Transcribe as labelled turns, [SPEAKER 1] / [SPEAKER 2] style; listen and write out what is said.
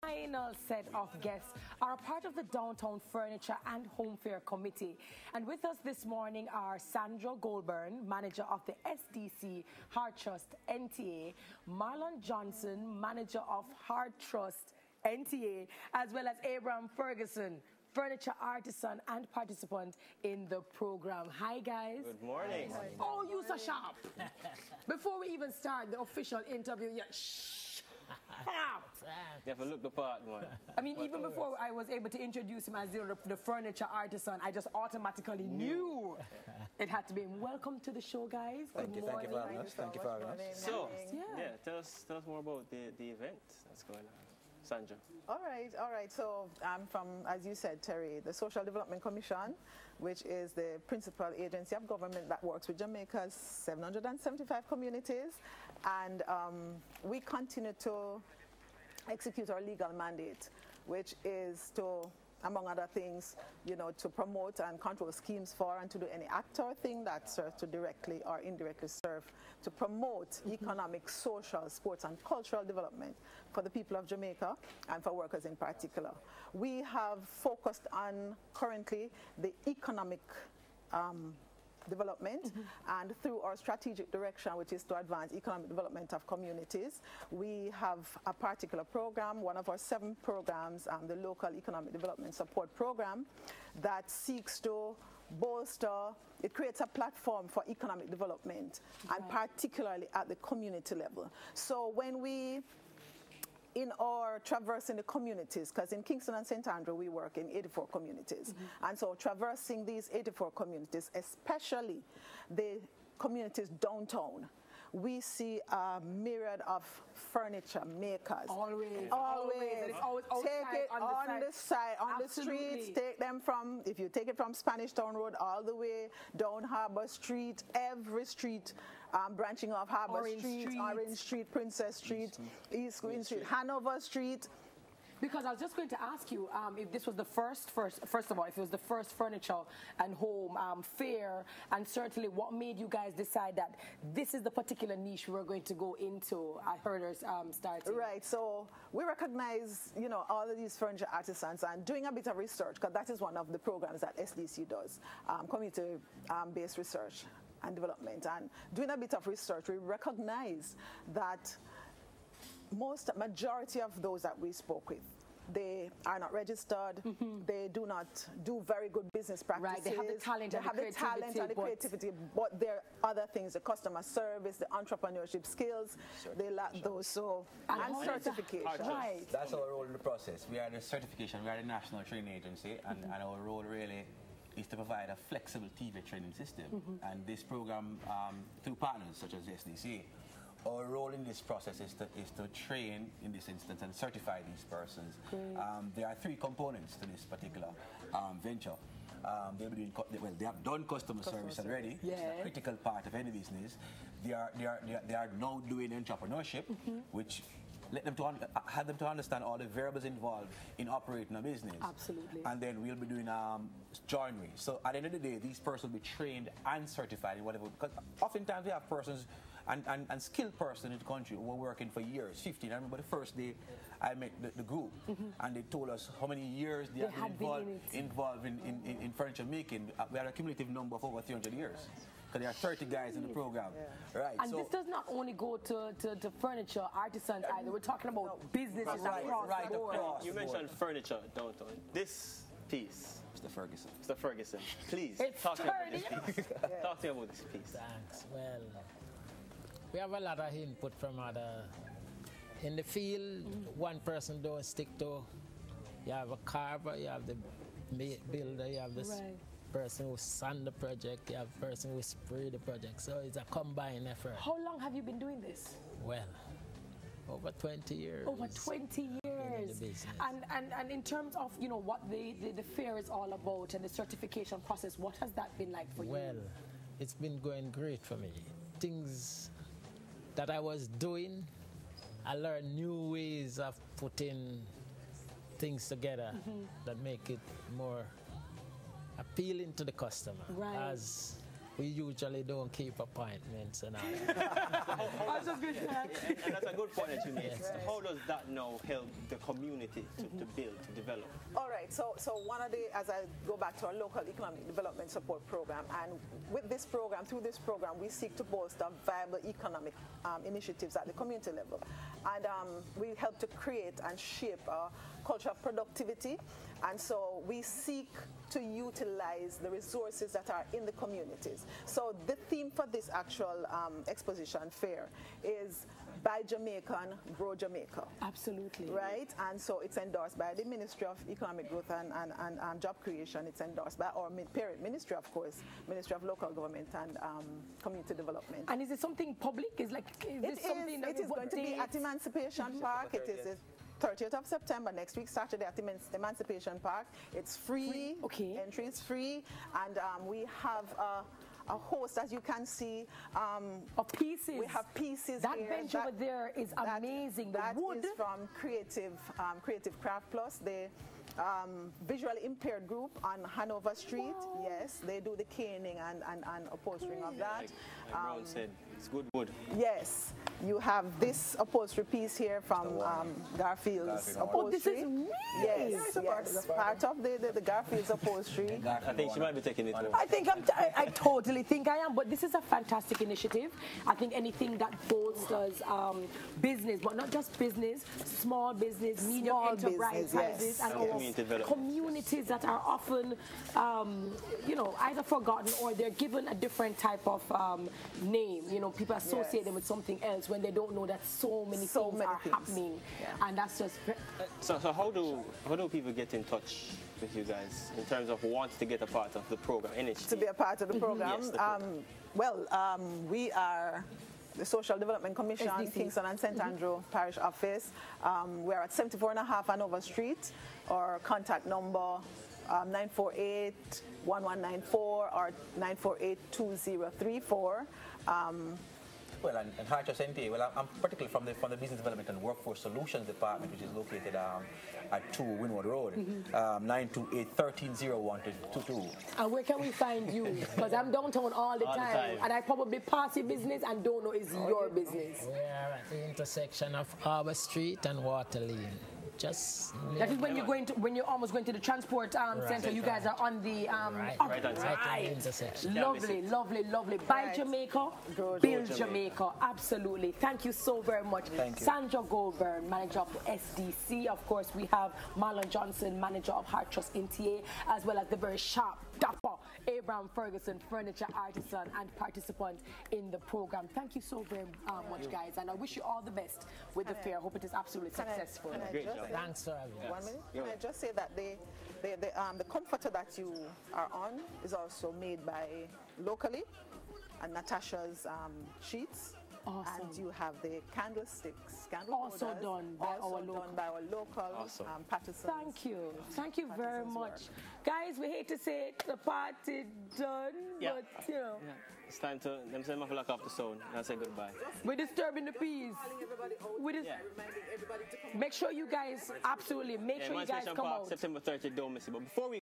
[SPEAKER 1] final set of guests are a part of the Downtown Furniture and Home Fair Committee. And with us this morning are Sandra Goldburn, manager of the SDC Heart Trust NTA, Marlon Johnson, manager of Heart Trust NTA, as well as Abraham Ferguson, furniture artisan and participant in the program. Hi, guys.
[SPEAKER 2] Good morning.
[SPEAKER 1] Hi. Oh, you so sharp. Before we even start the official interview, yeah, shh.
[SPEAKER 2] You have to look the part, man.
[SPEAKER 1] I mean, even before I was able to introduce him as the furniture artisan, I just automatically knew it had to be him. Welcome to the show, guys.
[SPEAKER 3] Thank you for having us. Thank you for having us.
[SPEAKER 2] So, yeah, tell us more about the event that's going on. Sandra.
[SPEAKER 4] All right. So I'm from, as you said, Terry, the Social Development Commission, which is the principal agency of government that works with Jamaica's 775 communities. And we continue to execute our legal mandate, which is to, among other things, to promote and control schemes for and to do any act or thing that serves to directly or indirectly serve to promote economic, social, sports and cultural development for the people of Jamaica and for workers in particular. We have focused on currently the economic development, and through our strategic direction, which is to advance economic development of communities, we have a particular program, one of our 7 programs, the Local Economic Development Support Program, that seeks to bolster, it creates a platform for economic development, and particularly at the community level. So when we in our traversing the communities, because in Kingston and St. Andrew we work in 84 communities, and so traversing these 84 communities, especially the communities downtown, we see a myriad of furniture makers.
[SPEAKER 1] Always.
[SPEAKER 4] Take
[SPEAKER 1] it
[SPEAKER 4] on the side, on the streets. Take them from, if you take it from Spanish Town Road all the way down Harbour Street, every street branching off Harbour Street, Orange Street, Princess Street, East Queen Street, Hanover Street.
[SPEAKER 1] Because I was just going to ask you if this was the first of all, if it was the first furniture and home fair, and certainly what made you guys decide that this is the particular niche we were going to go into at Herders starting?
[SPEAKER 4] Right, so we recognize, all of these furniture artisans and doing a bit of research, because that is one of the programs that SDC does, community-based research and development. And doing a bit of research, we recognize that majority of those that we spoke with, they are not registered. They do not do very good business practices.
[SPEAKER 1] Right, they have the talent and the
[SPEAKER 4] creativity, but there are other things, the customer service, the entrepreneurship skills, they lack those. So, and certification.
[SPEAKER 3] Right. That's our role in the process. We are the certification, we are the national training agency, and our role really is to provide a flexible TV training system. And this program, through partners such as the SDC, our role in this process is to train, in this instance, and certify these persons. There are 3 components to this particular venture. They have done customer service already. It's a critical part of any business. They are now doing entrepreneurship, which have them to understand all the variables involved in operating a business.
[SPEAKER 1] Absolutely.
[SPEAKER 4] And
[SPEAKER 3] then we'll be doing joinery. So at the end of the day, these persons will be trained and certified in whatever. Because oftentimes we have persons and skilled persons in the country who are working for years, 15. I remember the first day I met the group, and they told us how many years they have been involved in furniture making. We had a cumulative number of over 300 years. Because there are 30 guys in the program, right?
[SPEAKER 1] And this does not only go to furniture artisans either. We're talking about businesses across the board.
[SPEAKER 2] You mentioned furniture downtown. This piece,
[SPEAKER 3] Mr. Ferguson.
[SPEAKER 2] Mr. Ferguson, please talk to me about this piece. Talk to me about this piece.
[SPEAKER 5] Thanks. Well, we have a lot of input from other. In the field, one person don't stick to. You have a carver, you have the builder, you have the person who sand the project, you have a person who spray the project. So it's a combined effort.
[SPEAKER 1] How long have you been doing this?
[SPEAKER 5] Well, over 20 years.
[SPEAKER 1] Over 20 years. And in terms of what the fair is all about and the certification process, what has that been like for you?
[SPEAKER 5] Well, it's been going great for me. Things that I was doing, I learned new ways of putting things together that make it more appealing to the customer.
[SPEAKER 1] Right.
[SPEAKER 5] As we usually don't keep appointments and all.
[SPEAKER 1] I was just going to say.
[SPEAKER 2] And that's a good point that you made.
[SPEAKER 5] Yes.
[SPEAKER 2] How does that now help the community to build, to develop?
[SPEAKER 4] All right, so one of the, as I go back to our local economic development support program, and with this program, through this program, we seek to bolster viable economic initiatives at the community level. And we help to create and shape a culture of productivity. And so we seek to utilize the resources that are in the communities. So the theme for this actual exposition fair is Buy Jamaican, Grow Jamaica.
[SPEAKER 1] Absolutely.
[SPEAKER 4] Right? And so it's endorsed by the Ministry of Economic Growth and Job Creation. It's endorsed by our parent ministry, of course, Ministry of Local Government and Community Development.
[SPEAKER 1] And is it something public? Is it something that
[SPEAKER 4] it is going to be at Emancipation Park. It is the 30th of September, next week, Saturday at Emancipation Park. It's free.
[SPEAKER 1] Okay.
[SPEAKER 4] Entry is free. And we have a host, as you can see,
[SPEAKER 1] of pieces.
[SPEAKER 4] We have pieces
[SPEAKER 1] that
[SPEAKER 4] here.
[SPEAKER 1] bench over there is amazing.
[SPEAKER 4] That
[SPEAKER 1] the wood
[SPEAKER 4] is from Creative Craft Plus. The visually impaired group on Hanover Street.
[SPEAKER 1] Wow.
[SPEAKER 4] Yes, they do the caning and upholstering of that.
[SPEAKER 2] Like Brown said, it's good wood.
[SPEAKER 4] Yes, you have this upholstery piece here from Garfield's upholstery.
[SPEAKER 1] Oh, this is really?
[SPEAKER 4] Yes, yes, part of the Garfield's upholstery.
[SPEAKER 2] I think she might be taking it home.
[SPEAKER 1] I totally think I am, but this is a fantastic initiative. I think anything that bolsters business, but not just business, small business, medium enterprises,
[SPEAKER 4] yes.
[SPEAKER 1] and our communities that are often, either forgotten or they're given a different type of name. People associate them with something else when they don't know that so many things are happening, and that's just.
[SPEAKER 2] So how do people get in touch with you guys in terms of wanting to get a part of the program?
[SPEAKER 4] To be a part of the program?
[SPEAKER 2] Yes, the program.
[SPEAKER 4] We are the Social Development Commission,
[SPEAKER 1] SDC.
[SPEAKER 4] Kingston and St. Andrew Parish Office. We're at 74.5 Hanover Street. Our contact number 948-1194 or 948-2034.
[SPEAKER 3] Well, and Hartrust NTA, well, I'm particularly from the Business Development and Workforce Solutions Department, which is located at 2 Winwood Road, 928-130122.
[SPEAKER 1] And where can we find you? Because I'm downtown all the time, and I probably pass your business and don't know it's your business.
[SPEAKER 5] We are at the intersection of Harbour Street and Water Lane.
[SPEAKER 1] That is when you're almost going to the transport center. You guys are on the
[SPEAKER 5] right intersection.
[SPEAKER 1] Lovely. Buy Jamaica, build Jamaica. Absolutely. Thank you so very much.
[SPEAKER 3] Thank you.
[SPEAKER 1] Sandra Goldburn, manager of the SDC. Of course, we have Marlon Johnson, manager of Hartrust NTA, as well as the very sharp, dapper Abraham Ferguson, furniture artisan and participant in the program. Thank you so very much, guys, and I wish you all the best with the fair. I hope it is absolutely successful.
[SPEAKER 5] Thanks for having us.
[SPEAKER 4] 1 minute. Can I just say that the comforter that you are on is also made by locally, and Natasha's sheets.
[SPEAKER 1] Awesome.
[SPEAKER 4] And you have the candlesticks,
[SPEAKER 1] also done by our local
[SPEAKER 2] Patterson.
[SPEAKER 1] Thank you very much, guys. We hate to say it, the party done, but
[SPEAKER 2] it's time to lock off the sound and say goodbye.
[SPEAKER 1] We're disturbing the peace. Make sure you guys come out.
[SPEAKER 2] September 30th, don't miss it. But before we